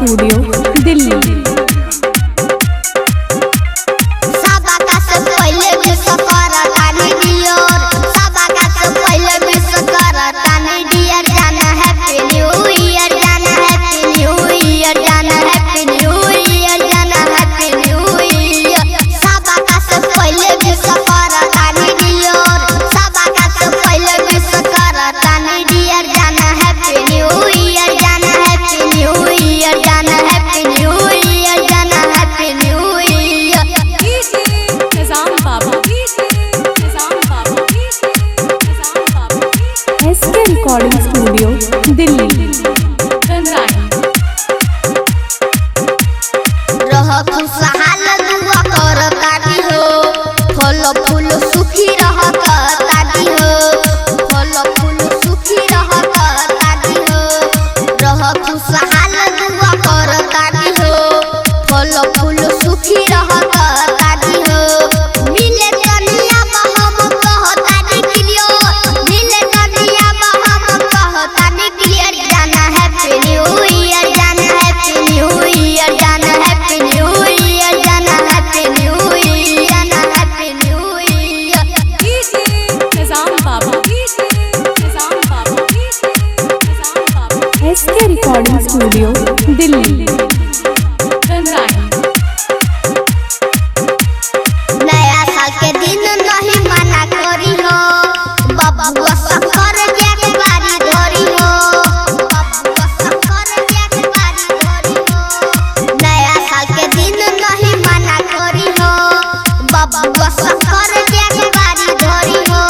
Studio Delhi. Recording studio Delhi. खुशहाल दुआ करतानी हो, फल फूल सुखी रहतानी हो, फल फूल सुखी रहतानी हो। खुशहाल दुआ करतानी हो, फल फूल सुखी रहतानी हो। मिले कनिया हम कहतानी क्लियर, मिले कनिया हम कहतानी क्लियर। जाना हैप्पी न्यू ईयर, जाना हैप्पी न्यू ईयर, जाना हैप्पी न्यू ईयर, जाना हैप्पी न्यू ईयर, जाना happy new year. Nizam Baba, Nizam Baba, Nizam Baba. SK recording studio Delhi. नया साल के दिन नहीं मना करी हो, बबुआ शक्कर के बारी धरी हो, बबुआ शक्कर के बारी धरी हो। नया साल के दिन नहीं मना करी हो, बबुआ शक्कर के बारी धरी हो।